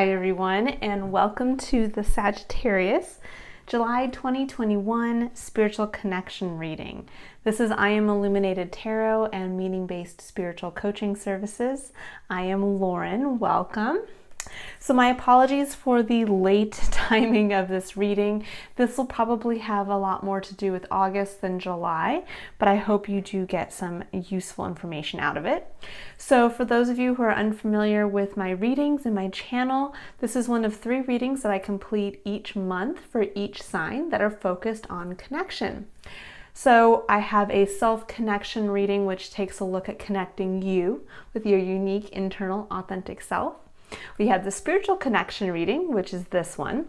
Hi everyone, and welcome to the Sagittarius July 2021 Spiritual Connection reading. This is I Am Illuminated Tarot and Meaning-Based Spiritual Coaching Services. I am Lauren. Welcome. So my apologies for the late timing of this reading. This will probably have a lot more to do with August than July, but I hope you do get some useful information out of it. So for those of you who are unfamiliar with my readings and my channel, this is one of 3 readings that I complete each month for each sign that are focused on connection. So I have a self-connection reading, which takes a look at connecting you with your unique internal authentic self. We have the spiritual connection reading, which is this one,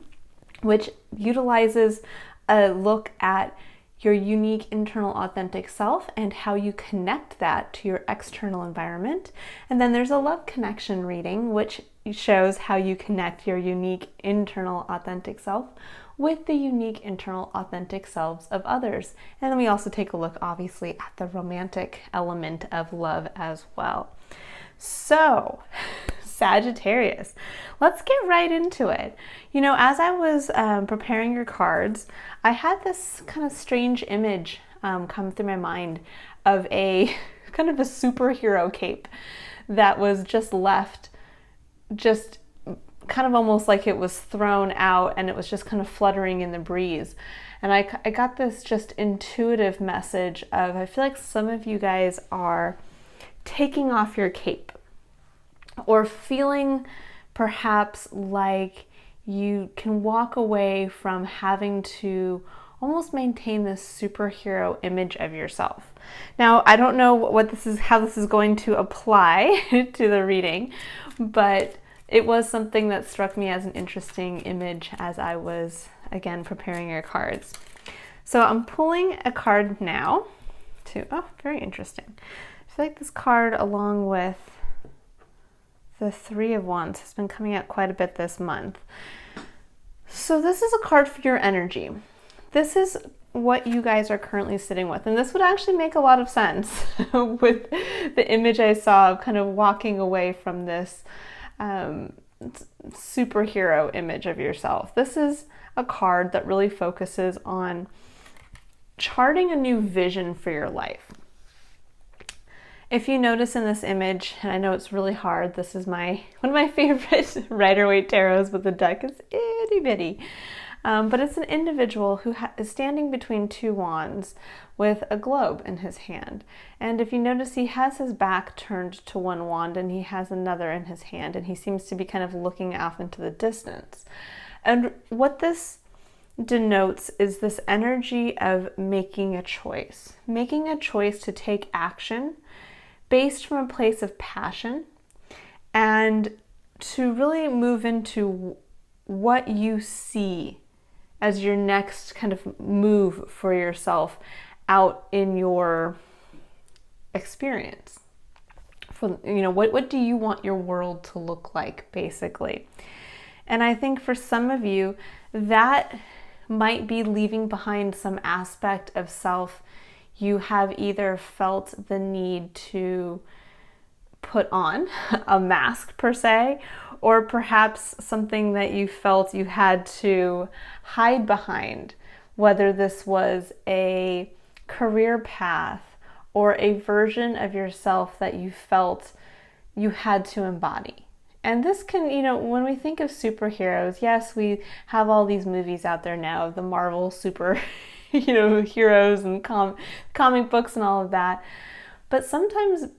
which utilizes a look at your unique internal authentic self and how you connect that to your external environment. And then there's a love connection reading, which shows how you connect your unique internal authentic self with the unique internal authentic selves of others. And then we also take a look, obviously, at the romantic element of love as well. So, Sagittarius, let's get right into it. You know, as I was preparing your cards, I had this kind of strange image come through my mind of a kind of a superhero cape that was just left, just kind of almost like it was thrown out and it was just kind of fluttering in the breeze. And I got this just intuitive message of, I feel like some of you guys are taking off your cape, or feeling perhaps like you can walk away from having to almost maintain this superhero image of yourself. Now, I don't know how this is going to apply to the reading, but it was something that struck me as an interesting image as I was, again, preparing your cards. So I'm pulling a card now very interesting. I feel like this card, along with the 3 of Wands, has been coming out quite a bit this month. So this is a card for your energy. This is what you guys are currently sitting with. And this would actually make a lot of sense with the image I saw of kind of walking away from this superhero image of yourself. This is a card that really focuses on charting a new vision for your life. If you notice in this image, and I know it's really hard, this is one of my favorite Rider-Waite tarots, but the deck is itty bitty. But it's an individual who is standing between 2 wands with a globe in his hand. And if you notice, he has his back turned to one wand and he has another in his hand, and he seems to be kind of looking off into the distance. And what this denotes is this energy of making a choice to take action based from a place of passion, and to really move into what you see as your next kind of move for yourself out in your experience. What do you want your world to look like, basically? And I think for some of you, that might be leaving behind some aspect of self you have either felt the need to put on, a mask per se, or perhaps something that you felt you had to hide behind, whether this was a career path or a version of yourself that you felt you had to embody. And this can, when we think of superheroes, yes, we have all these movies out there now of the Marvel heroes and comic books and all of that. But sometimes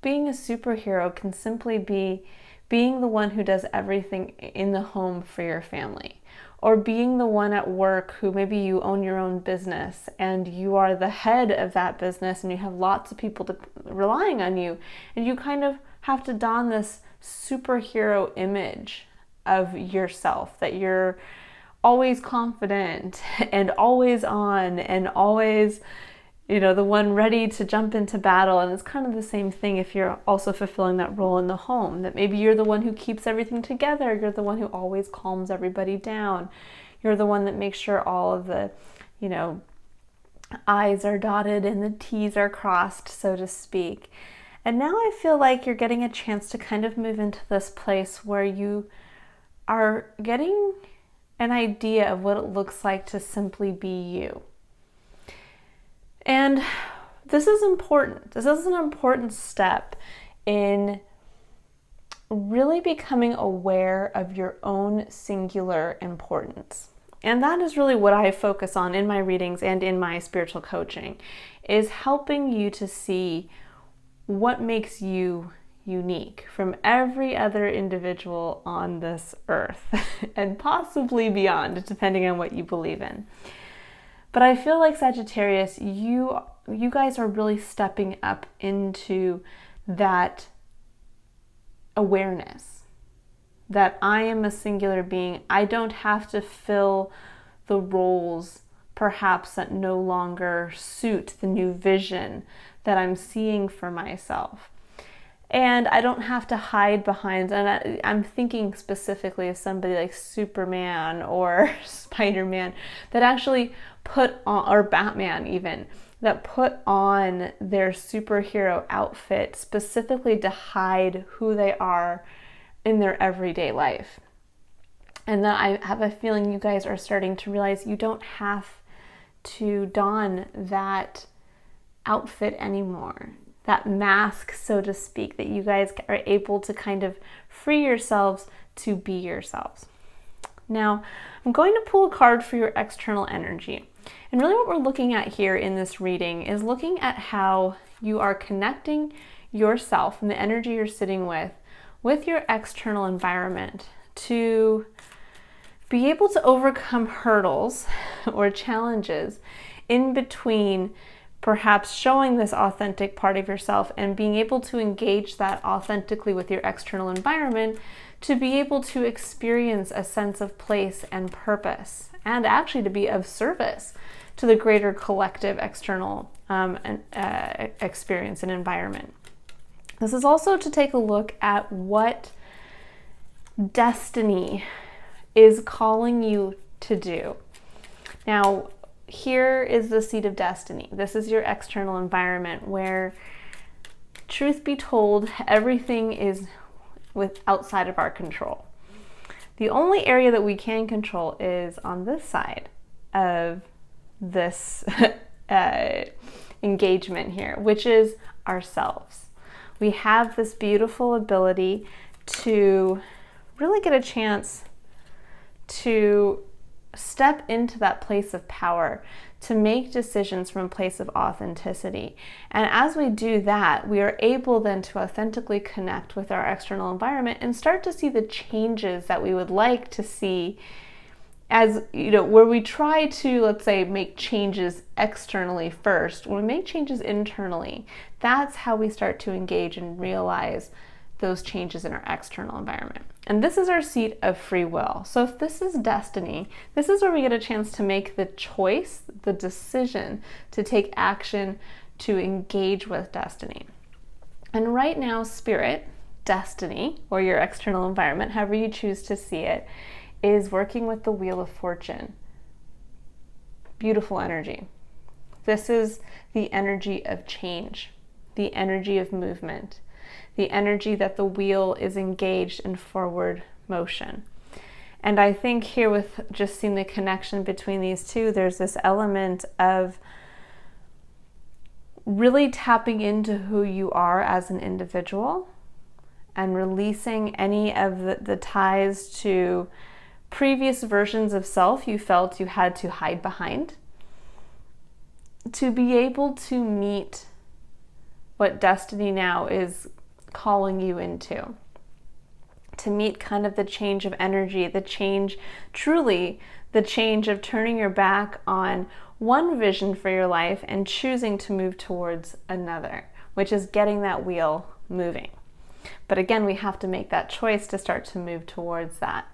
being a superhero can simply be being the one who does everything in the home for your family, or being the one at work who maybe you own your own business and you are the head of that business and you have lots of people relying on you, and you kind of have to don this superhero image of yourself, that you're always confident and always on and always, the one ready to jump into battle. And it's kind of the same thing if you're also fulfilling that role in the home, that maybe you're the one who keeps everything together. You're the one who always calms everybody down. You're the one that makes sure all of the, I's are dotted and the T's are crossed, so to speak. And now I feel like you're getting a chance to kind of move into this place where you are getting an idea of what it looks like to simply be you. And this is important. This is an important step in really becoming aware of your own singular importance. And that is really what I focus on in my readings and in my spiritual coaching, is helping you to see what makes you unique from every other individual on this earth and possibly beyond, depending on what you believe in. But I feel like Sagittarius, you guys are really stepping up into that awareness that I am a singular being. I don't have to fill the roles perhaps that no longer suit the new vision that I'm seeing for myself. And I don't have to hide behind, and I'm thinking specifically of somebody like Superman or Spider-Man that actually put on, or Batman even, that put on their superhero outfit specifically to hide who they are in their everyday life. And that I have a feeling you guys are starting to realize you don't have to don that outfit anymore, that mask, so to speak, that you guys are able to kind of free yourselves to be yourselves. Now, I'm going to pull a card for your external energy. And really what we're looking at here in this reading is looking at how you are connecting yourself and the energy you're sitting with your external environment to be able to overcome hurdles or challenges in between perhaps showing this authentic part of yourself and being able to engage that authentically with your external environment to be able to experience a sense of place and purpose, and actually to be of service to the greater collective external experience and environment. This is also to take a look at what destiny is calling you to do. Now, here is the seat of destiny. This is your external environment where, truth be told, everything is outside of our control. The only area that we can control is on this side of this engagement here, which is ourselves. We have this beautiful ability to really get a chance to step into that place of power, to make decisions from a place of authenticity. And as we do that, we are able then to authentically connect with our external environment and start to see the changes that we would like to see. As you know, where we try to, let's say, make changes externally first, when we make changes internally, that's how we start to engage and realize those changes in our external environment. And this is our seat of free will. So if this is destiny, this is where we get a chance to make the choice, the decision to take action to engage with destiny. And right now, spirit, destiny, or your external environment, however you choose to see it, is working with the Wheel of Fortune. Beautiful energy. This is the energy of change, the energy of movement, the energy that the wheel is engaged in forward motion. And I think here, with just seeing the connection between these two, there's this element of really tapping into who you are as an individual and releasing any of the ties to previous versions of self you felt you had to hide behind, to be able to meet what destiny now is calling you into, to meet kind of the change of energy, the change, truly the change of turning your back on one vision for your life and choosing to move towards another, which is getting that wheel moving. But again, we have to make that choice to start to move towards that.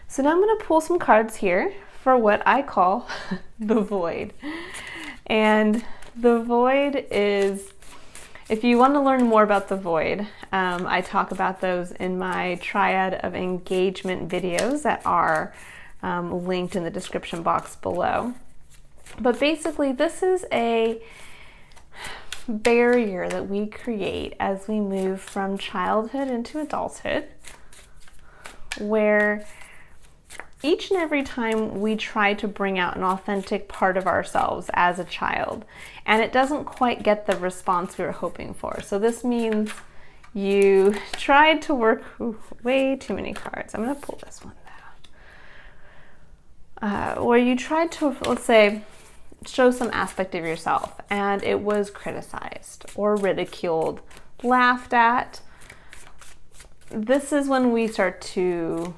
So now I'm going to pull some cards here for what I call the void. And the void is, if you want to learn more about the void, I talk about those in my Triad of Engagement videos that are linked in the description box below. But basically, this is barrier that we create as we move from childhood into adulthood, where each and every time we try to bring out an authentic part of ourselves as a child, and it doesn't quite get the response we were hoping for. So this means you tried to work, way too many cards. I'm going to pull this one down. Where you tried to, let's say, show some aspect of yourself and it was criticized or ridiculed, laughed at. This is when we start to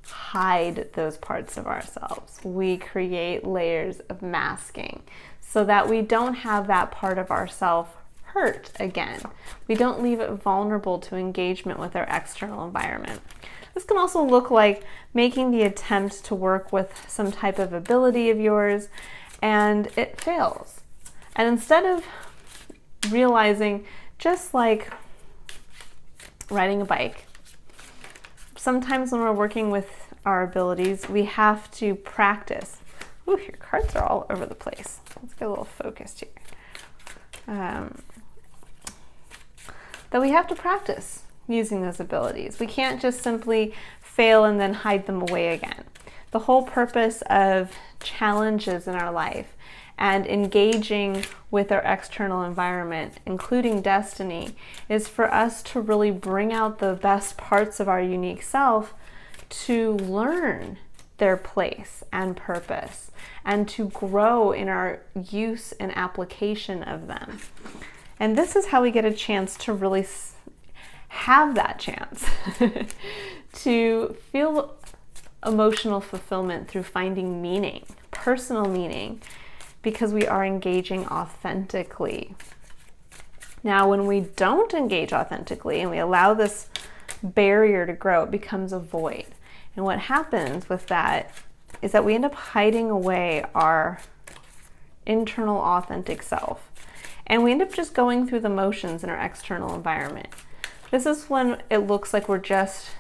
hide those parts of ourselves. We create layers of masking so that we don't have that part of ourself hurt again. We don't leave it vulnerable to engagement with our external environment. This can also look like making the attempt to work with some type of ability of yours and it fails. And instead of realizing, just like riding a bike, sometimes when we're working with our abilities, we have to practice. Ooh, your cards are all over the place. Let's get a little focused here. That we have to practice using those abilities. We can't just simply fail and then hide them away again. The whole purpose of challenges in our life and engaging with our external environment, including destiny, is for us to really bring out the best parts of our unique self, to learn their place and purpose, and to grow in our use and application of them. And this is how we get a chance to really have that chance to feel emotional fulfillment through finding meaning, personal meaning, because we are engaging authentically. Now, when we don't engage authentically and we allow this barrier to grow, it becomes a void. And what happens with that is that we end up hiding away our internal authentic self. And we end up just going through the motions in our external environment. This is when it looks like we're just,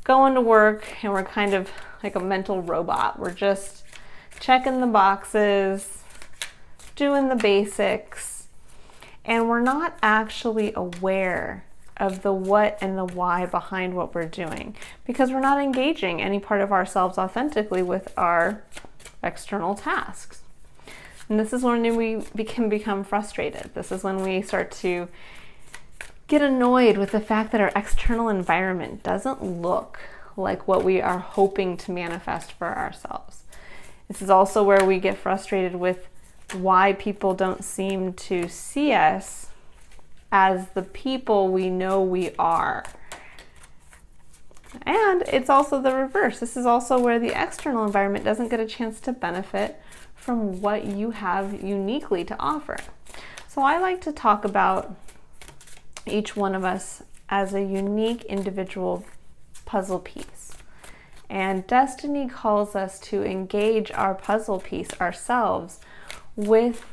going to work and we're kind of like a mental robot. We're just checking the boxes, doing the basics, and we're not actually aware of the what and the why behind what we're doing, because we're not engaging any part of ourselves authentically with our external tasks. And this is when we can become frustrated. This is when we start to get annoyed with the fact that our external environment doesn't look like what we are hoping to manifest for ourselves. This is also where we get frustrated with why people don't seem to see us as the people we know we are. And it's also the reverse. This is also where the external environment doesn't get a chance to benefit from what you have uniquely to offer. So I like to talk about each one of us as a unique individual puzzle piece. And destiny calls us to engage our puzzle piece ourselves with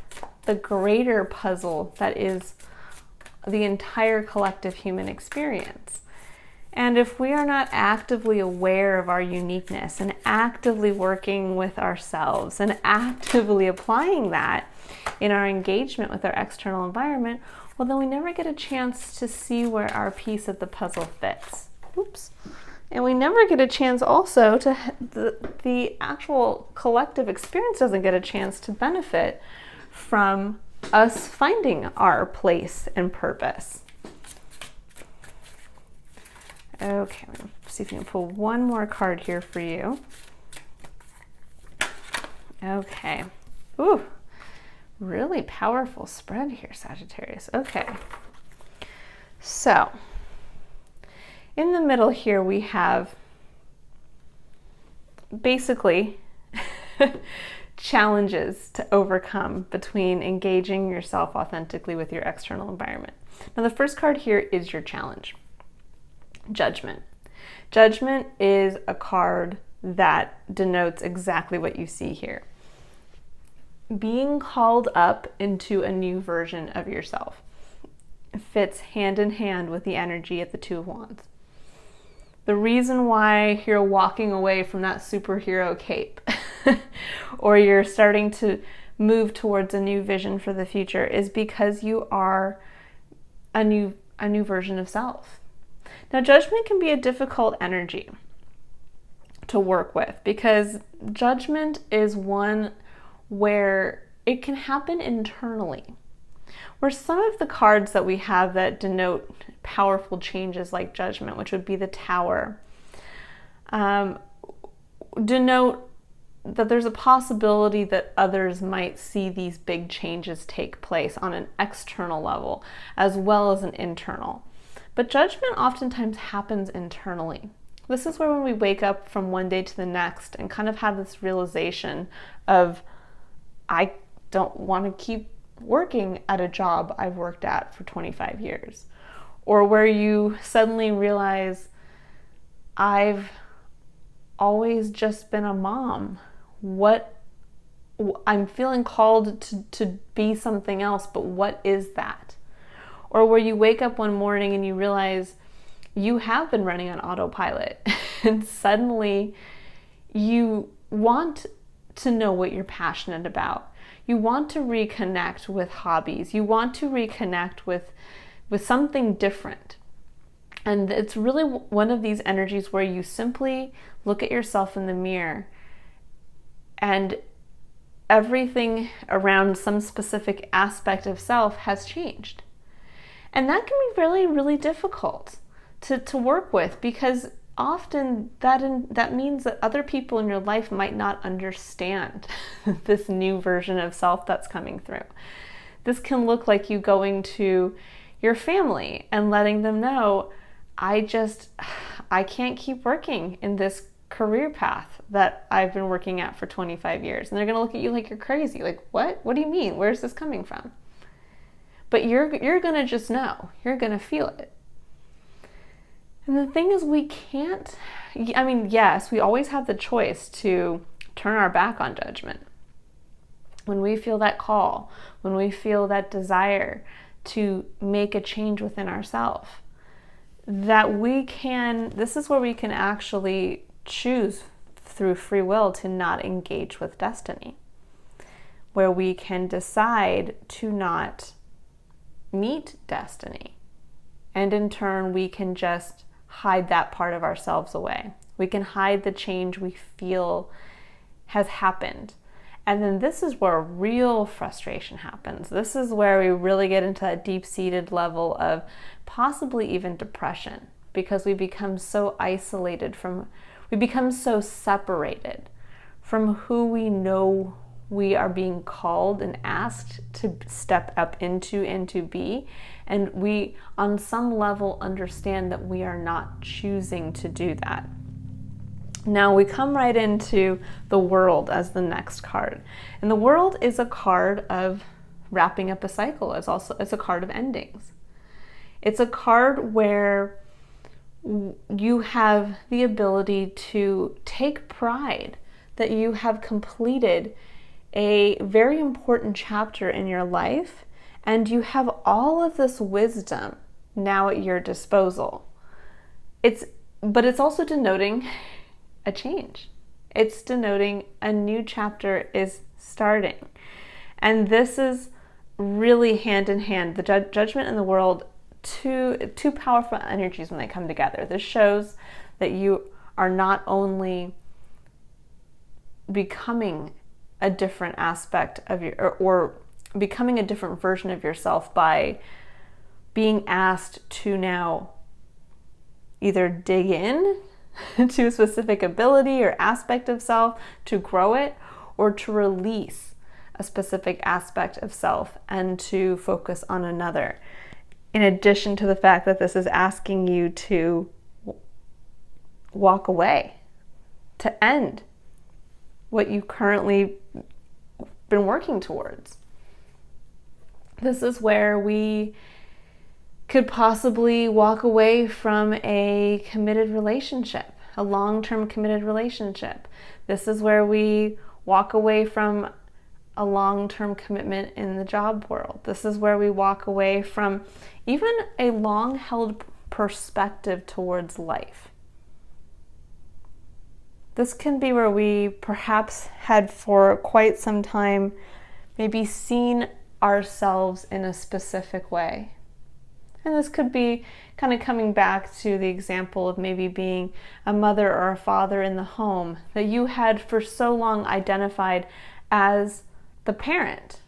the greater puzzle that is the entire collective human experience. And if we are not actively aware of our uniqueness and actively working with ourselves and actively applying that in our engagement with our external environment, well, then we never get a chance to see where our piece of the puzzle fits. Oops. And we never get a chance also to, the actual collective experience doesn't get a chance to benefit from us finding our place and purpose. Okay, I'm going to see if we can pull one more card here for you. Okay. Ooh, really powerful spread here, Sagittarius. Okay. So, in the middle here we have basically challenges to overcome between engaging yourself authentically with your external environment. Now, the first card here is your challenge. Judgment. Judgment is a card that denotes exactly what you see here. Being called up into a new version of yourself. It fits hand in hand with the energy of the Two of Wands. The reason why you're walking away from that superhero cape or you're starting to move towards a new vision for the future is because you are a new version of self. Now, judgment can be a difficult energy to work with because judgment is one where it can happen internally. Where some of the cards that we have that denote powerful changes like judgment, which would be the Tower, denote that there's a possibility that others might see these big changes take place on an external level as well as an internal. But judgment oftentimes happens internally. This is where when we wake up from one day to the next and kind of have this realization of, I don't want to keep working at a job I've worked at for 25 years. Or where you suddenly realize, I've always just been a mom. I'm feeling called to be something else, but what is that? Or where you wake up one morning and you realize you have been running on autopilot and suddenly you want to know what you're passionate about. You want to reconnect with hobbies. You want to reconnect with something different. And it's really one of these energies where you simply look at yourself in the mirror and everything around some specific aspect of self has changed. And that can be really, really difficult to work with, because often that means that other people in your life might not understand this new version of self that's coming through. This can look like you going to your family and letting them know, I can't keep working in this career path that I've been working at for 25 years. And they're going to look at you like you're crazy. Like, what? What do you mean? Where's this coming from? But you're going to just know. You're going to feel it. And the thing is, yes, we always have the choice to turn our back on judgment. When we feel that call, when we feel that desire to make a change within ourselves, this is where we can actually choose through free will to not engage with destiny, where we can decide to not meet destiny. And in turn, we can just hide that part of ourselves away. We can hide the change we feel has happened. And then this is where real frustration happens. This is where we really get into that deep-seated level of possibly even depression, because we become so isolated we become so separated from who we know we are being called and asked to step up into and to be. And we, on some level, understand that we are not choosing to do that. Now we come right into the World as the next card. And the World is a card of wrapping up a cycle. It's a card of endings. It's a card where you have the ability to take pride that you have completed a very important chapter in your life, and you have all of this wisdom now at your disposal. But it's also denoting a change. It's denoting a new chapter is starting. And this is really hand in hand. The judgment and the World, two powerful energies when they come together. This shows that you are not only becoming a different aspect of or becoming a different version of yourself by being asked to now either dig in to a specific ability or aspect of self to grow it, or to release a specific aspect of self and to focus on another. In addition to the fact that this is asking you to walk away, to end what you currently been working towards. This is where we could possibly walk away from a committed relationship, a long-term committed relationship. This is where we walk away from a long-term commitment in the job world. This is where we walk away from even a long-held perspective towards life. This can be where we perhaps had for quite some time maybe seen ourselves in a specific way. And this could be kind of coming back to the example of maybe being a mother or a father in the home that you had for so long identified as the parent,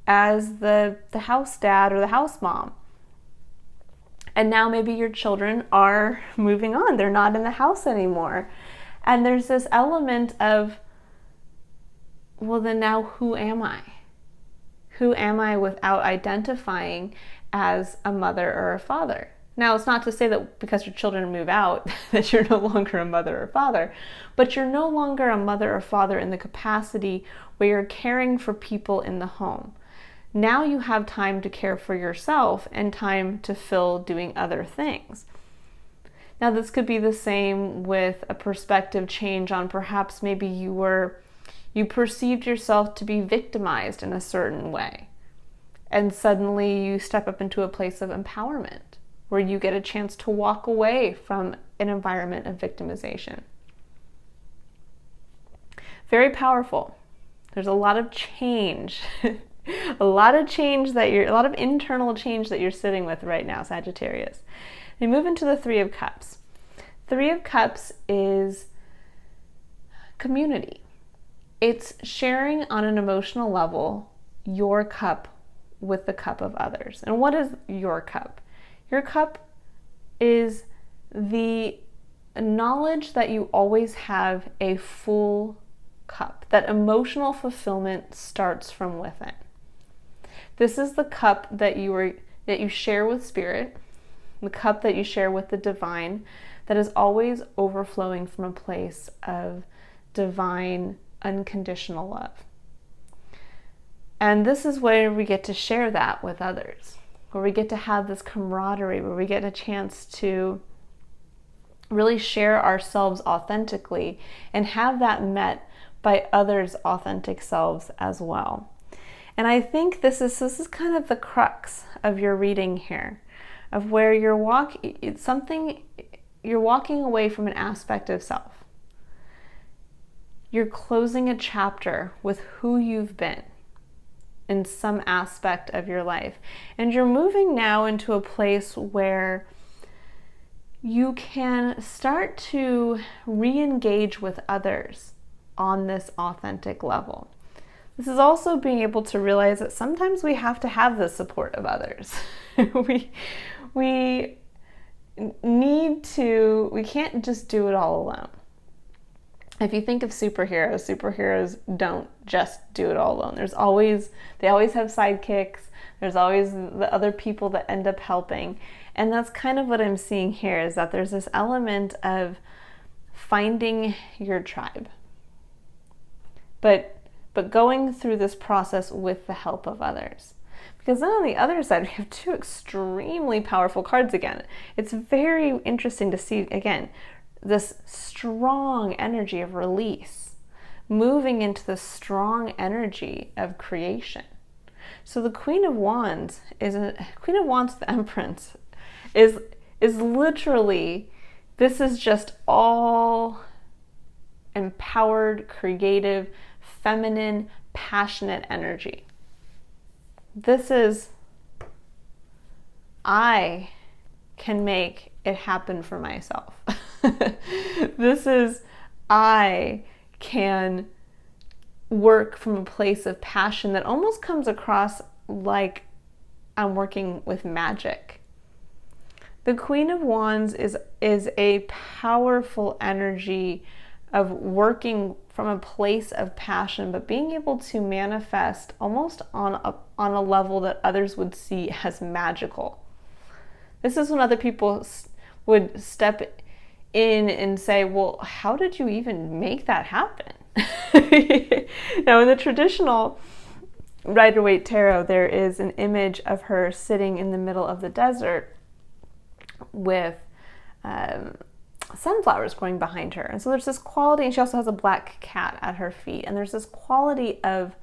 as the house dad or the house mom. And now maybe your children are moving on. They're not in the house anymore. And there's this element of, well, then now who am I? Who am I without identifying as a mother or a father? Now, it's not to say that because your children move out that you're no longer a mother or father, but you're no longer a mother or father in the capacity where you're caring for people in the home. Now you have time to care for yourself and time to fill doing other things. Now, this could be the same with a perspective change on perhaps maybe you perceived yourself to be victimized in a certain way. And suddenly you step up into a place of empowerment where you get a chance to walk away from an environment of victimization. Very powerful. There's a lot of change. a lot of internal change that you're sitting with right now, Sagittarius. We move into the Three of Cups. Three of Cups is community. It's sharing on an emotional level your cup with the cup of others. And what is your cup? Your cup is the knowledge that you always have a full cup, that emotional fulfillment starts from within. This is the cup that you share with Spirit, the cup that you share with the divine, that is always overflowing from a place of divine, unconditional love. And this is where we get to share that with others, where we get to have this camaraderie, where we get a chance to really share ourselves authentically and have that met by others' authentic selves as well. And I think this is kind of the crux of your reading here, of where you're walking away from an aspect of self. You're closing a chapter with who you've been in some aspect of your life. And you're moving now into a place where you can start to re-engage with others on this authentic level. This is also being able to realize that sometimes we have to have the support of others. we can't just do it all alone. If you think of superheroes don't just do it all alone. They always have sidekicks. There's always the other people that end up helping. And that's kind of what I'm seeing here, is that there's this element of finding your tribe. But going through this process with the help of others. Because then on the other side, we have two extremely powerful cards again. It's very interesting to see, again, this strong energy of release moving into the strong energy of creation. So the Queen of Wands the Empress is literally, this is just all empowered, creative, feminine, passionate energy. This is, I can make it happen for myself. This is, I can work from a place of passion that almost comes across like I'm working with magic. The Queen of Wands is a powerful energy of working from a place of passion, but being able to manifest almost on a level that others would see as magical. This is when other people would step in and say, well, how did you even make that happen? Now, in the traditional Rider-Waite tarot, there is an image of her sitting in the middle of the desert with sunflowers growing behind her. And so there's this quality, and she also has a black cat at her feet. And there's this quality of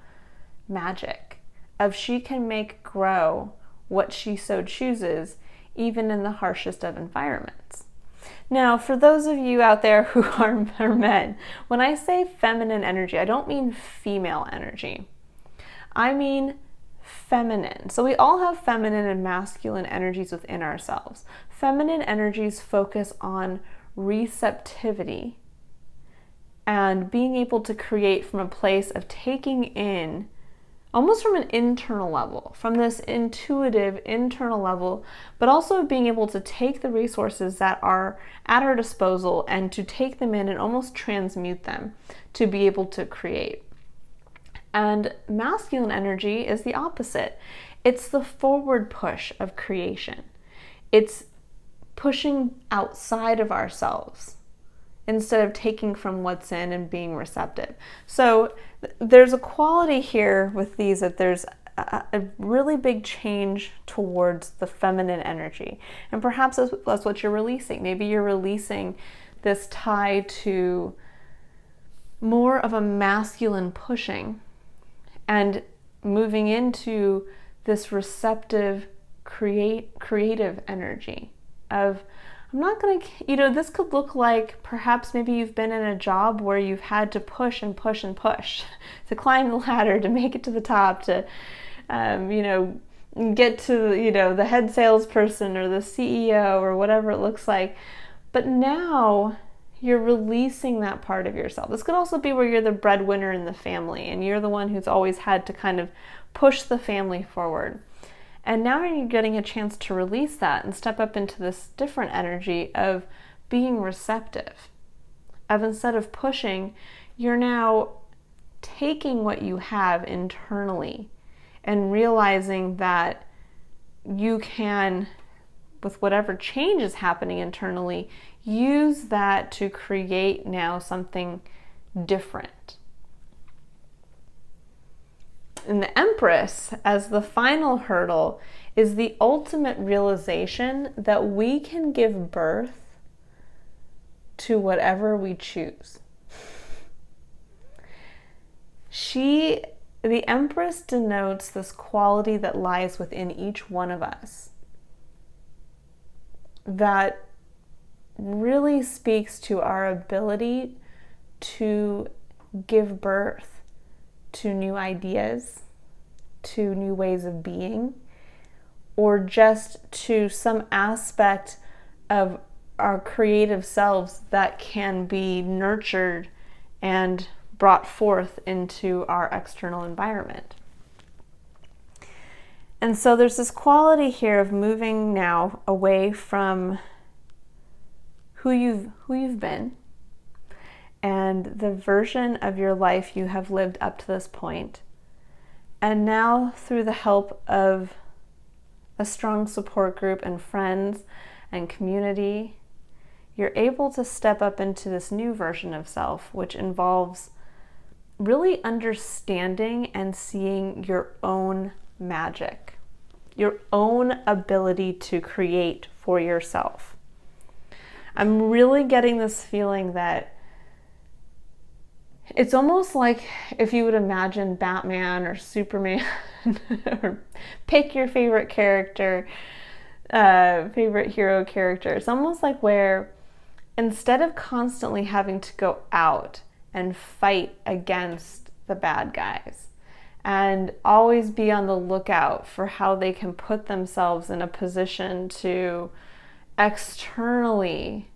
magic, of she can make grow what she so chooses, even in the harshest of environments. Now, for those of you out there who are men, when I say feminine energy, I don't mean female energy. I mean feminine. So we all have feminine and masculine energies within ourselves. Feminine energies focus on receptivity and being able to create from a place of taking in, almost from an internal level, from this intuitive internal level, but also being able to take the resources that are at our disposal and to take them in and almost transmute them to be able to create. And masculine energy is the opposite. It's the forward push of creation. It's pushing outside of ourselves instead of taking from what's in and being receptive. So there's a quality here with these that there's a really big change towards the feminine energy. And perhaps that's what you're releasing. Maybe you're releasing this tie to more of a masculine pushing and moving into this receptive, creative energy of, I'm not going to, this could look like perhaps maybe you've been in a job where you've had to push and push and push to climb the ladder, to make it to the top, to, get to, the head salesperson or the CEO or whatever it looks like. But now you're releasing that part of yourself. This could also be where you're the breadwinner in the family and you're the one who's always had to kind of push the family forward. And now you're getting a chance to release that and step up into this different energy of being receptive. Of instead of pushing, you're now taking what you have internally and realizing that you can, with whatever change is happening internally, use that to create now something different. And the Empress, as the final hurdle, is the ultimate realization that we can give birth to whatever we choose. The Empress denotes this quality that lies within each one of us that really speaks to our ability to give birth to new ideas, to new ways of being, or just to some aspect of our creative selves that can be nurtured and brought forth into our external environment. And so there's this quality here of moving now away from who you've been and the version of your life you have lived up to this point. And now, through the help of a strong support group and friends and community, you're able to step up into this new version of self, which involves really understanding and seeing your own magic, your own ability to create for yourself. I'm really getting this feeling that it's almost like if you would imagine Batman or Superman, or pick your favorite character, favorite hero character. It's almost like where instead of constantly having to go out and fight against the bad guys and always be on the lookout for how they can put themselves in a position to externally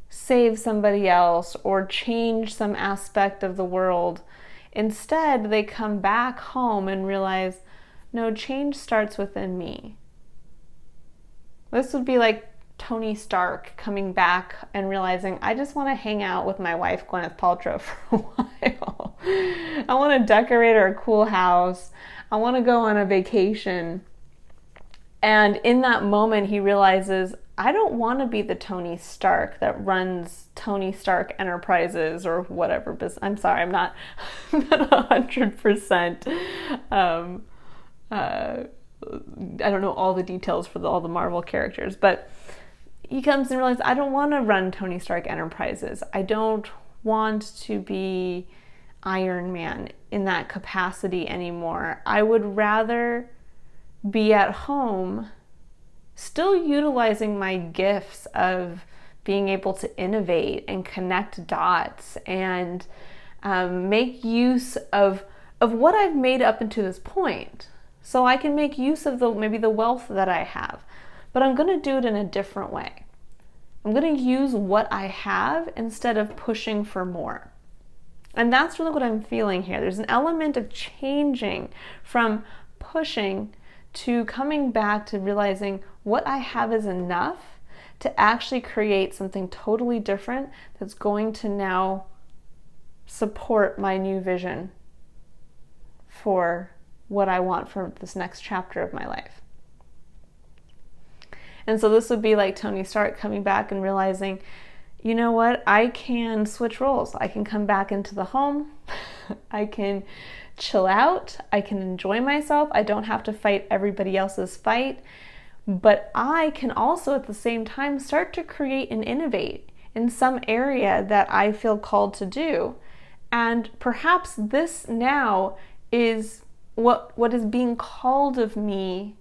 save somebody else or change some aspect of the world. Instead, they come back home and realize, no, change starts within me. This would be like Tony Stark coming back and realizing, I just want to hang out with my wife, Gwyneth Paltrow, for a while. I want to decorate her a cool house. I want to go on a vacation. And in that moment, he realizes, I don't want to be the Tony Stark that runs Tony Stark Enterprises or whatever business. I'm sorry, I'm not 100%. I don't know all the details for all the Marvel characters, but he comes and realizes, I don't want to run Tony Stark Enterprises. I don't want to be Iron Man in that capacity anymore. I would rather be at home, still utilizing my gifts of being able to innovate and connect dots and make use of of what I've made up until this point, so I can make use of maybe the wealth that I have, but I'm going to do it in a different way. I'm going to use what I have instead of pushing for more. And that's really what I'm feeling here. There's an element of changing from pushing to coming back to realizing what I have is enough to actually create something totally different that's going to now support my new vision for what I want for this next chapter of my life. And so this would be like Tony Stark coming back and realizing, you know what, I can switch roles. I can come back into the home. I can chill out. I can enjoy myself. I don't have to fight everybody else's fight. But I can also at the same time start to create and innovate in some area that I feel called to do. And perhaps this now is what is being called of me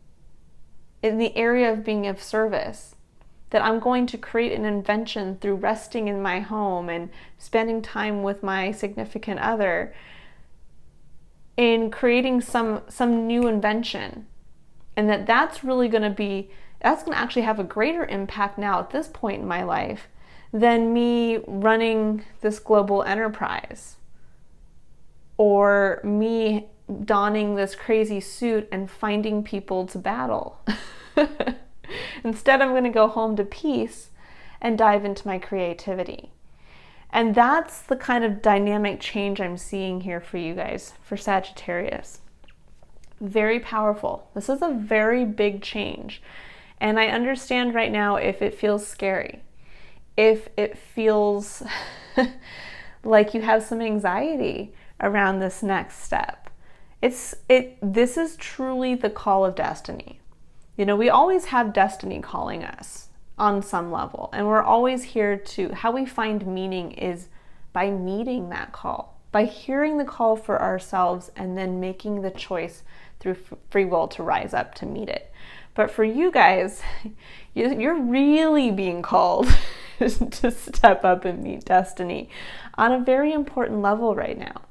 in the area of being of service, that I'm going to create an invention through resting in my home and spending time with my significant other in creating some new invention. And that's really going to actually have a greater impact now at this point in my life than me running this global enterprise or me donning this crazy suit and finding people to battle. Instead, I'm going to go home to peace and dive into my creativity. And that's the kind of dynamic change I'm seeing here for you guys, for Sagittarius. Very powerful. This is a very big change. And I understand right now if it feels scary, if it feels like you have some anxiety around this next step. This is truly the call of destiny. You know, we always have destiny calling us on some level, and we're always here how we find meaning is by meeting that call, by hearing the call for ourselves and then making the choice through free will to rise up to meet it. But for you guys, you're really being called to step up and meet destiny on a very important level right now.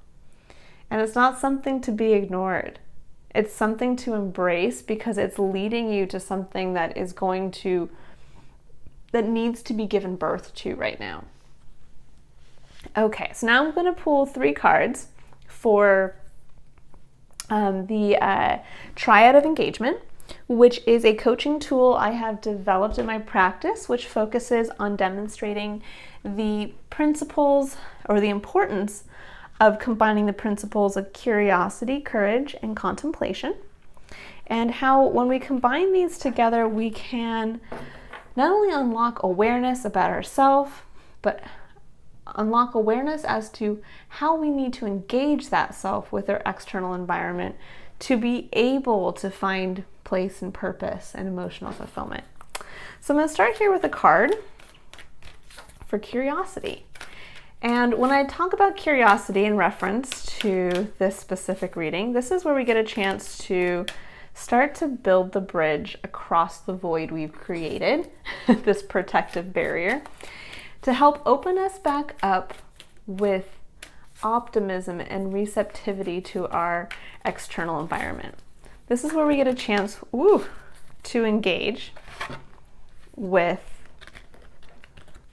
And it's not something to be ignored. It's something to embrace because it's leading you to something that needs to be given birth to right now. Okay, so now I'm going to pull 3 cards for the Triad of Engagement, which is a coaching tool I have developed in my practice, which focuses on demonstrating the principles or the importance of combining the principles of curiosity, courage, and contemplation, and how when we combine these together, we can not only unlock awareness about ourselves, but unlock awareness as to how we need to engage that self with our external environment to be able to find place and purpose and emotional fulfillment. So I'm going to start here with a card for curiosity. And when I talk about curiosity in reference to this specific reading, this is where we get a chance to start to build the bridge across the void we've created, this protective barrier, to help open us back up with optimism and receptivity to our external environment. This is where we get a chance to engage with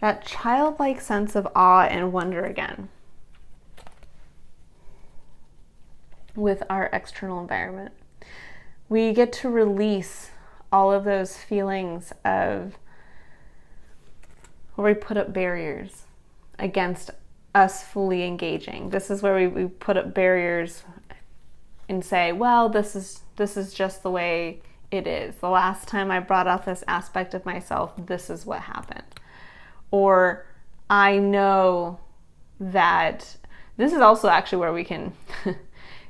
that childlike sense of awe and wonder again with our external environment. We get to release all of those feelings of where we put up barriers against us fully engaging. This is where we put up barriers and say, well, this is just the way it is. The last time I brought out this aspect of myself, this is what happened. Or I know that this is also actually where we can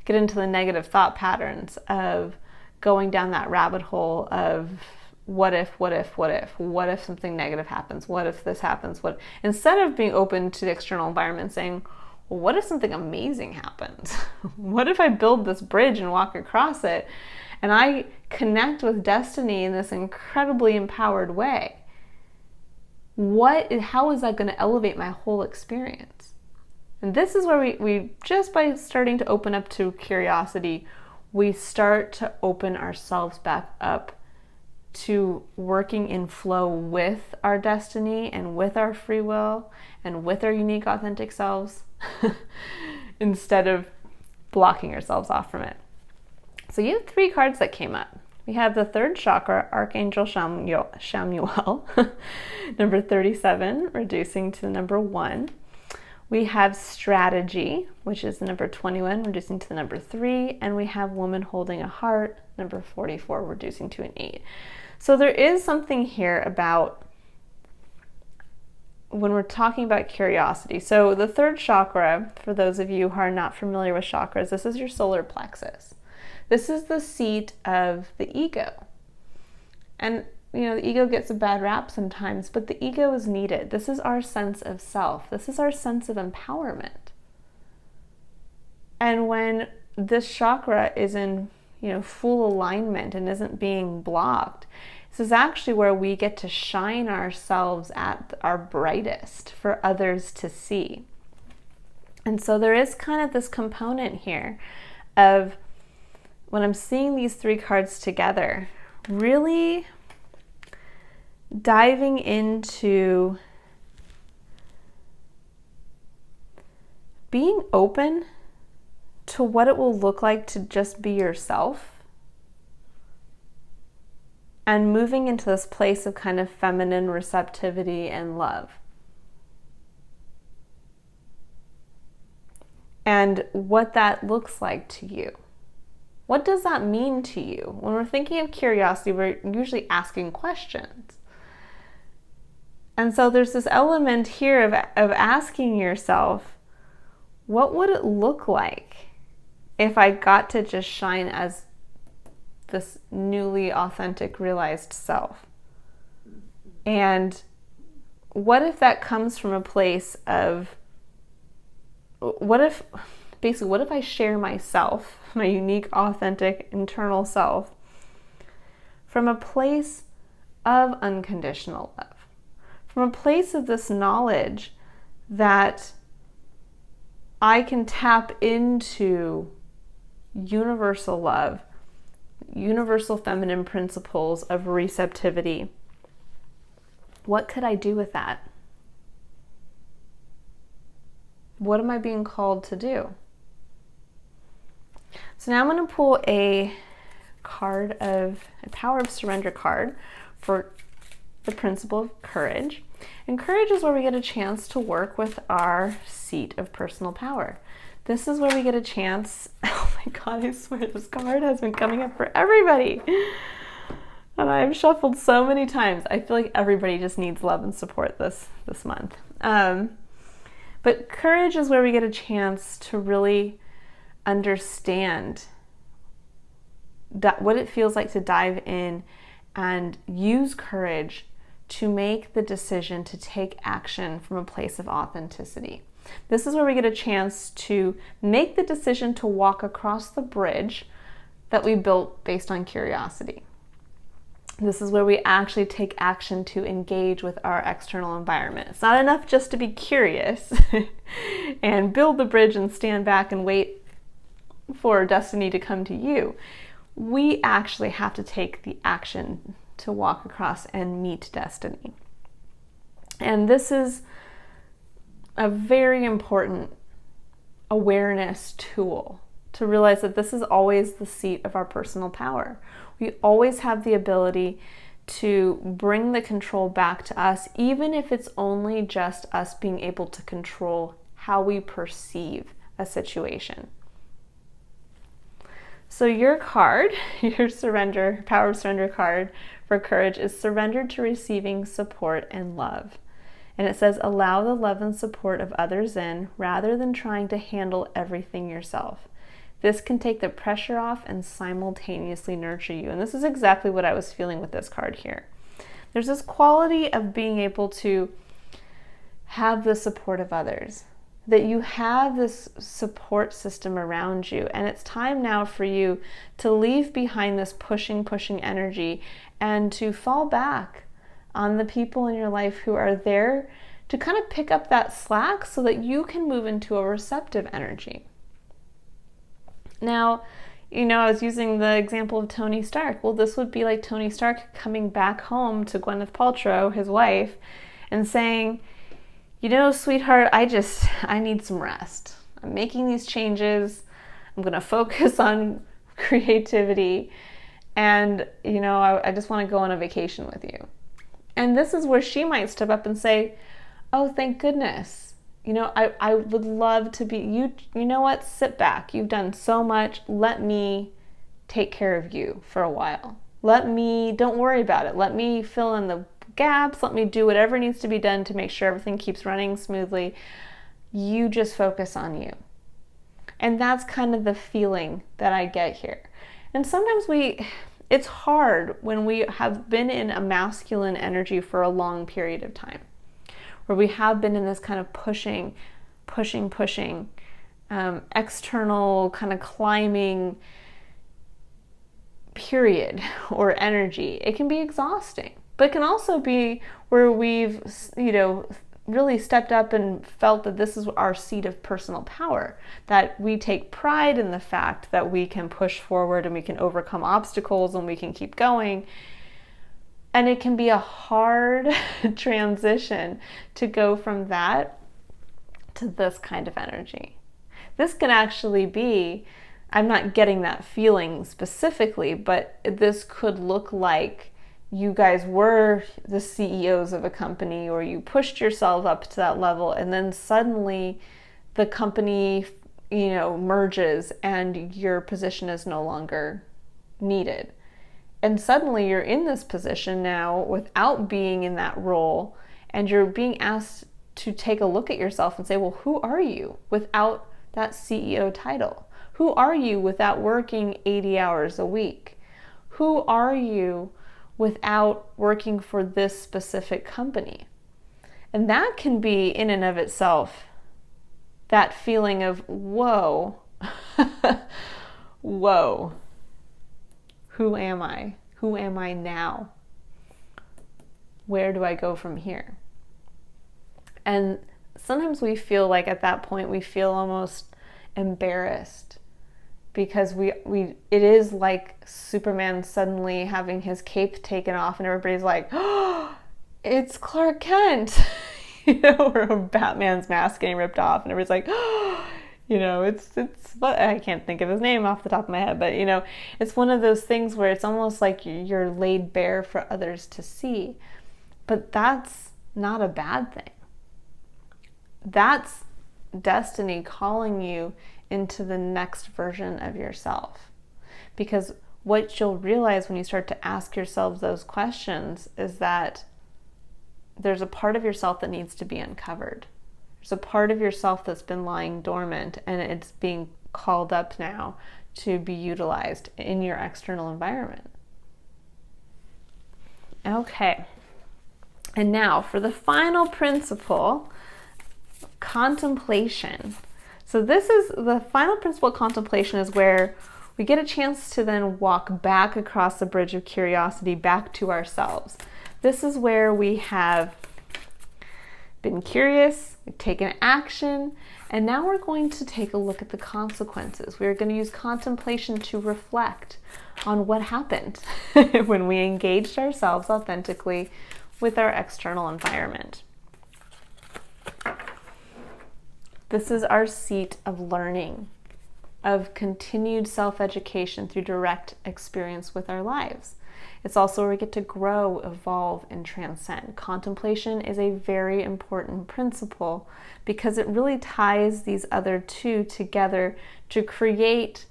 get into the negative thought patterns of going down that rabbit hole of what if something negative happens? What if this happens? Instead of being open to the external environment saying, well, what if something amazing happens? What if I build this bridge and walk across it and I connect with destiny in this incredibly empowered way? How is that going to elevate my whole experience? And this is where we just by starting to open up to curiosity, we start to open ourselves back up to working in flow with our destiny and with our free will and with our unique authentic selves instead of blocking ourselves off from it. So you have 3 cards that came up. We have the 3rd chakra, Archangel Shamuel, number 37, reducing to the number 1. We have strategy, which is the number 21, reducing to the number 3. And we have woman holding a heart, number 44, reducing to an 8. So there is something here about when we're talking about curiosity. So the 3rd chakra, for those of you who are not familiar with chakras, this is your solar plexus. This is the seat of the ego. And, the ego gets a bad rap sometimes, but the ego is needed. This is our sense of self. This is our sense of empowerment. And when this chakra is in, full alignment and isn't being blocked, this is actually where we get to shine ourselves at our brightest for others to see. And so there is kind of this component here of, when I'm seeing these 3 cards together, really diving into being open to what it will look like to just be yourself and moving into this place of kind of feminine receptivity and love. And what that looks like to you. What does that mean to you? When we're thinking of curiosity, we're usually asking questions. And so there's this element here of asking yourself, what would it look like if I got to just shine as this newly authentic, realized self? And what if that comes from a place of, what if I share myself, my unique, authentic, internal self, from a place of unconditional love, from a place of this knowledge that I can tap into universal love, universal feminine principles of receptivity. What could I do with that? What am I being called to do? So now I'm going to pull a Power of Surrender card for the principle of courage. And courage is where we get a chance to work with our seat of personal power. This is where we get a chance, oh my God, I swear this card has been coming up for everybody. And I've shuffled so many times. I feel like everybody just needs love and support this month. But courage is where we get a chance to really understand what it feels like to dive in and use courage to make the decision to take action from a place of authenticity. This is where we get a chance to make the decision to walk across the bridge that we built based on curiosity. This is where we actually take action to engage with our external environment. It's not enough just to be curious and build the bridge and stand back and wait for destiny to come to you. We actually have to take the action to walk across and meet destiny. And this is a very important awareness tool to realize that this is always the seat of our personal power. We always have the ability to bring the control back to us, even if it's only just us being able to control how we perceive a situation. So your card, your Power of Surrender card for courage is surrendered to receiving support and love. And it says, allow the love and support of others in rather than trying to handle everything yourself. This can take the pressure off and simultaneously nurture you. And this is exactly what I was feeling with this card here. There's this quality of being able to have the support of others, that you have this support system around you. And it's time now for you to leave behind this pushing energy and to fall back on the people in your life who are there to kind of pick up that slack so that you can move into a receptive energy. Now, I was using the example of Tony Stark. Well, this would be like Tony Stark coming back home to Gwyneth Paltrow, his wife, and saying, sweetheart, I need some rest. I'm making these changes. I'm going to focus on creativity. And, I just want to go on a vacation with you. And this is where she might step up and say, oh, thank goodness. I would love to be, you know what, sit back. You've done so much. Let me take care of you for a while. Don't worry about it. Let me fill in the gaps. Let me do whatever needs to be done to make sure everything keeps running smoothly. You just focus on you. And that's kind of the feeling that I get here. And sometimes it's hard when we have been in a masculine energy for a long period of time, where we have been in this kind of pushing, external kind of climbing period or energy. It can be exhausting, but it can also be where we've, really stepped up and felt that this is our seat of personal power, that we take pride in the fact that we can push forward and we can overcome obstacles and we can keep going. And it can be a hard transition to go from that to this kind of energy. This can actually be, I'm not getting that feeling specifically, but this could look like you guys were the CEOs of a company, or you pushed yourself up to that level, and then suddenly the company, merges and your position is no longer needed. And suddenly you're in this position now without being in that role, and you're being asked to take a look at yourself and say, well, who are you without that CEO title? Who are you without working 80 hours a week? Who are you without working for this specific company? And that can be in and of itself that feeling of, whoa, whoa, who am I? Who am I now? Where do I go from here? And sometimes we feel like at that point we feel almost embarrassed, because it is like Superman suddenly having his cape taken off and everybody's like, oh, it's Clark Kent, or Batman's mask getting ripped off and everybody's like, oh, it's I can't think of his name off the top of my head, but it's one of those things where it's almost like you're laid bare for others to see. But that's not a bad thing. That's destiny calling you into the next version of yourself. Because what you'll realize when you start to ask yourself those questions is that there's a part of yourself that needs to be uncovered. There's a part of yourself that's been lying dormant, and it's being called up now to be utilized in your external environment. Okay. And now for the final principle, contemplation. So this is the final principle of contemplation, is where we get a chance to then walk back across the bridge of curiosity back to ourselves. This is where we have been curious, we've taken action, and now we're going to take a look at the consequences. We're going to use contemplation to reflect on what happened when we engaged ourselves authentically with our external environment. This is our seat of learning, of continued self-education through direct experience with our lives. It's also where we get to grow, evolve, and transcend. Contemplation is a very important principle because it really ties these other two together to create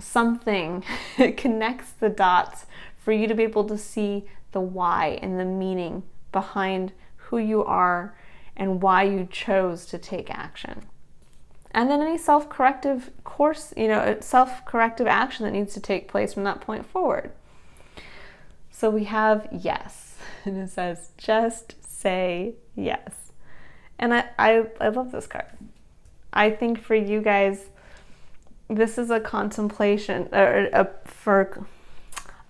something. It connects the dots for you to be able to see the why and the meaning behind who you are and why you chose to take action. And then any self-corrective course, self-corrective action that needs to take place from that point forward. So we have yes, and it says, just say yes. And I love this card. I think for you guys, this is a contemplation, or for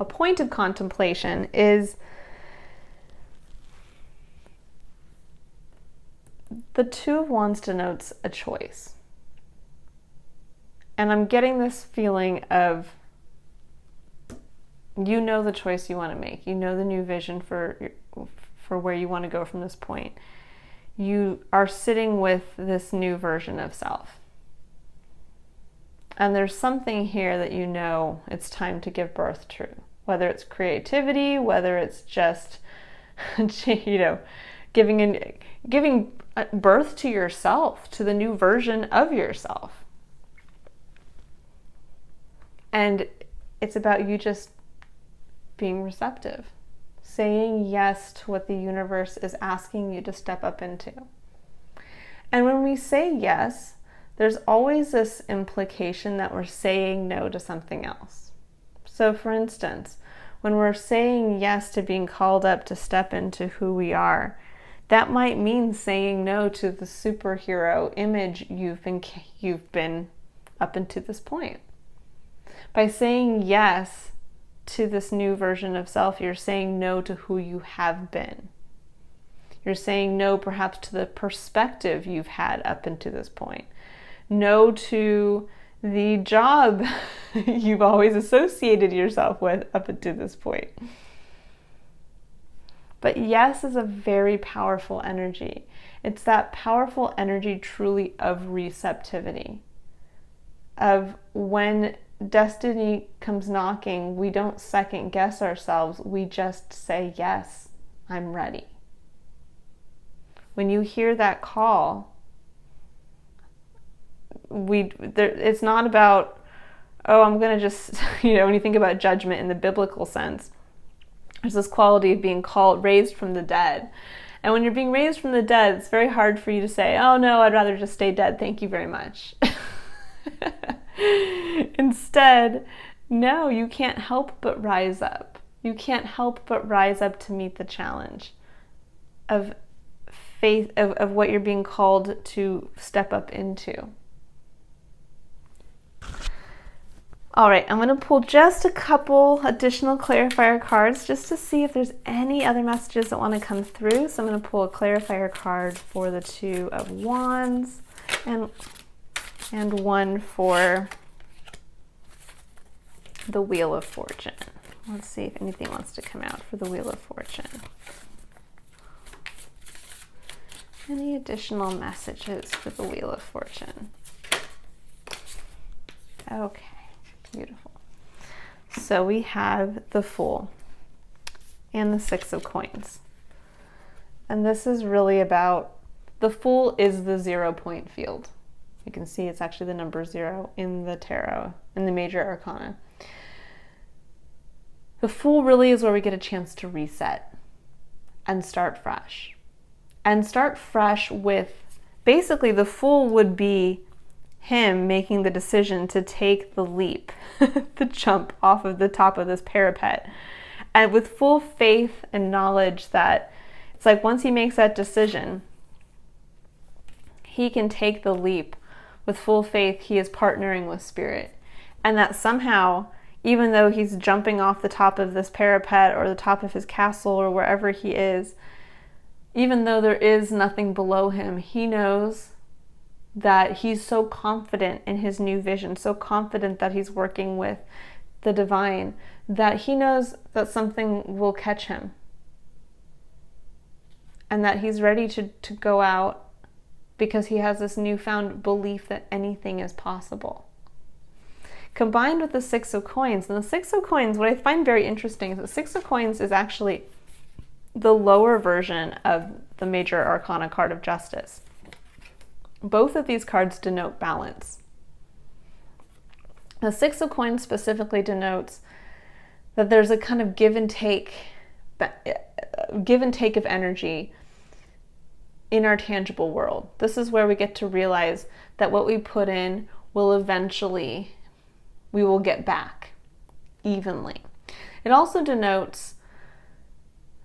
a point of contemplation is The Two of Wands denotes a choice. And I'm getting this feeling of, you know the choice you want to make. You know the new vision for where you want to go from this point. You are sitting with this new version of self. And there's something here that you know it's time to give birth to. Whether it's creativity, whether it's just, giving birth to yourself, to the new version of yourself. And it's about you just being receptive, saying yes to what the universe is asking you to step up into. And when we say yes, there's always this implication that we're saying no to something else. So for instance, when we're saying yes to being called up to step into who we are, that might mean saying no to the superhero image you've been up until this point. By saying yes to this new version of self, you're saying no to who you have been. You're saying no perhaps to the perspective you've had up until this point. No to the job you've always associated yourself with up until this point. But yes is a very powerful energy. It's that powerful energy truly of receptivity. Of when destiny comes knocking, we don't second guess ourselves. We just say, yes, I'm ready. When you hear that call, it's not about, oh, I'm going to just, when you think about judgment in the biblical sense, there's this quality of being raised from the dead. And when you're being raised from the dead, it's very hard for you to say, oh no, I'd rather just stay dead. Thank you very much. Instead, no, you can't help but rise up. You can't help but rise up to meet the challenge of faith, of what you're being called to step up into. All right, I'm going to pull just a couple additional clarifier cards just to see if there's any other messages that want to come through. So I'm going to pull a clarifier card for the Two of Wands and one for the Wheel of Fortune. Let's see if anything wants to come out for the Wheel of Fortune. Any additional messages for the Wheel of Fortune? Okay. Beautiful. So we have the Fool and the Six of Coins. And this is really about, the Fool is the 0 point field. You can see it's actually the number 0 in the tarot, in the major arcana. The Fool really is where we get a chance to reset and start fresh. And start fresh with, basically the Fool would be him making the decision to take the leap, the jump off of the top of this parapet. And with full faith and knowledge that it's like once he makes that decision, he can take the leap with full faith. He is partnering with Spirit. And that somehow, even though he's jumping off the top of this parapet or the top of his castle or wherever he is, even though there is nothing below him, he knows that he's so confident in his new vision, so confident that he's working with the divine, that he knows that something will catch him and that he's ready to go out because he has this newfound belief that anything is possible. Combined with the Six of Coins, and the Six of Coins, what I find very interesting is the Six of Coins is actually the lower version of the major arcana card of Justice. Both of these cards denote balance. The Six of Coins specifically denotes that there's a kind of give and take of energy in our tangible world. This is where we get to realize that what we put in will eventually, we will get back evenly. It also denotes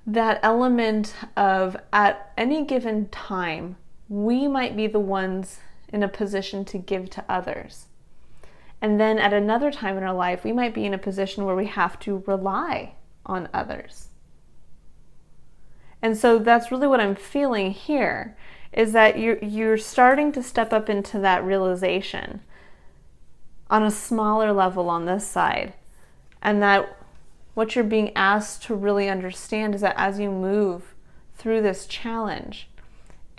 that element of at any given time, we might be the ones in a position to give to others. And then at another time in our life, we might be in a position where we have to rely on others. And so that's really what I'm feeling here, is that you're starting to step up into that realization on a smaller level on this side. And that what you're being asked to really understand is that as you move through this challenge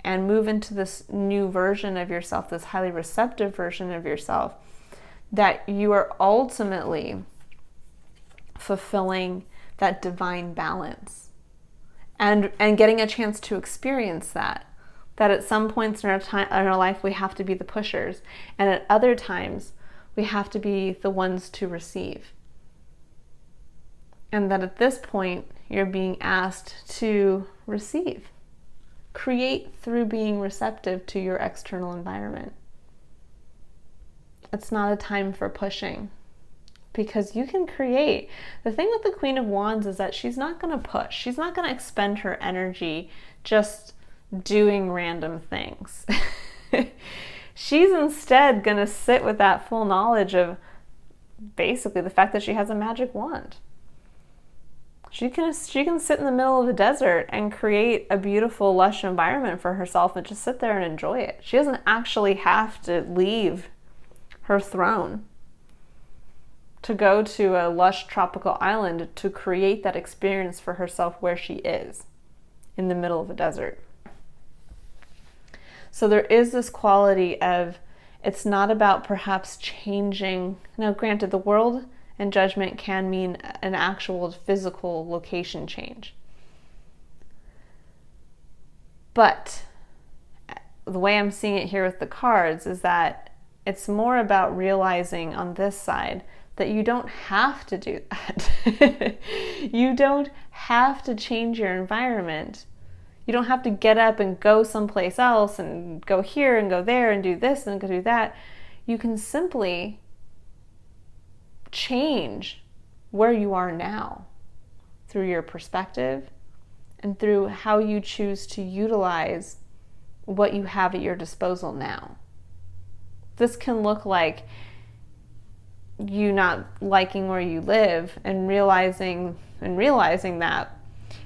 and move into this new version of yourself, this highly receptive version of yourself, that you are ultimately fulfilling that divine balance and getting a chance to experience that at some points in our life we have to be the pushers, and at other times we have to be the ones to receive. And that at this point you're being asked to receive, create through being receptive to your external environment. It's not a time for pushing, because you can create. The thing with the Queen of Wands is that she's not going to push. She's not going to expend her energy just doing random things. She's instead going to sit with that full knowledge of basically the fact that she has a magic wand. She can sit in the middle of the desert and create a beautiful, lush environment for herself and just sit there and enjoy it. She doesn't actually have to leave her throne to go to a lush tropical island to create that experience for herself where she is, in the middle of a desert. So there is this quality of, it's not about perhaps changing. Now granted, the world and judgment can mean an actual physical location change. But the way I'm seeing it here with the cards is that it's more about realizing on this side that you don't have to do that. You don't have to change your environment. You don't have to get up and go someplace else and go here and go there and do this and go do that. You can simply change where you are now through your perspective and through how you choose to utilize what you have at your disposal now. This can look like you not liking where you live and realizing that.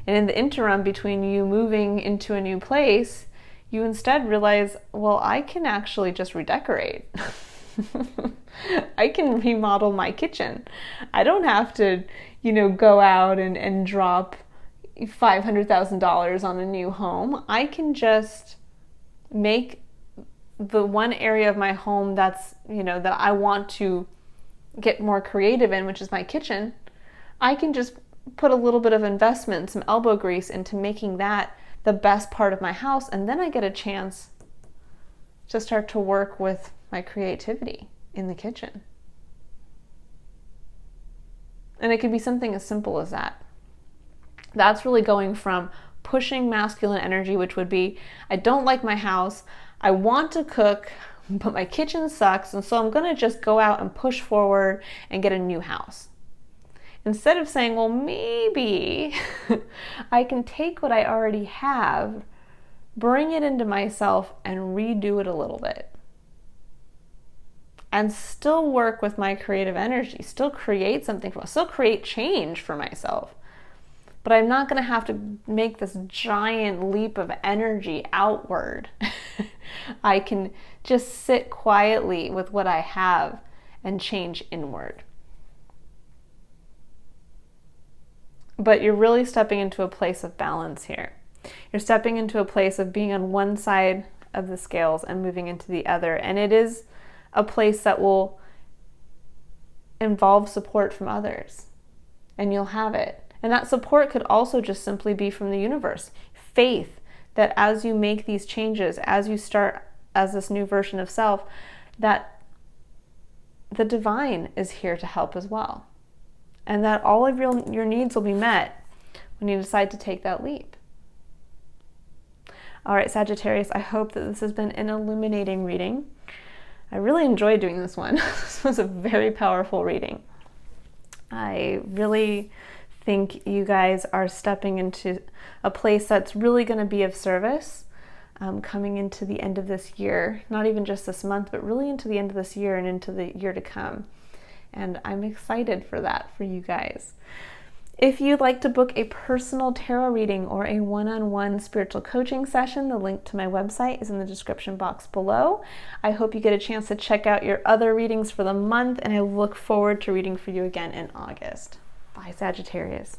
And in the interim between you moving into a new place, you instead realize, well, I can actually just redecorate. I can remodel my kitchen. I don't have to, go out and drop $500,000 on a new home. I can just make the one area of my home that's, that I want to get more creative in, which is my kitchen. I can just put a little bit of investment, some elbow grease into making that the best part of my house, and then I get a chance to start to work with my creativity in the kitchen. And it could be something as simple as that. That's really going from pushing masculine energy, which would be, I don't like my house, I want to cook, but my kitchen sucks, and so I'm going to just go out and push forward and get a new house. Instead of saying, well, maybe I can take what I already have, bring it into myself, and redo it a little bit. And still work with my creative energy, still create something for myself, still create change for myself. But I'm not going to have to make this giant leap of energy outward. I can just sit quietly with what I have and change inward. But you're really stepping into a place of balance here. You're stepping into a place of being on one side of the scales and moving into the other. And it is a place that will involve support from others. And you'll have it. And that support could also just simply be from the universe. Faith that as you make these changes, as you start as this new version of self, that the divine is here to help as well. And that all of your needs will be met when you decide to take that leap. All right, Sagittarius, I hope that this has been an illuminating reading. I really enjoyed doing this one. This was a very powerful reading. I really think you guys are stepping into a place that's really going to be of service coming into the end of this year. Not even just this month, but really into the end of this year and into the year to come. And I'm excited for that for you guys. If you'd like to book a personal tarot reading or a one-on-one spiritual coaching session, the link to my website is in the description box below. I hope you get a chance to check out your other readings for the month, and I look forward to reading for you again in August. Bye, Sagittarius.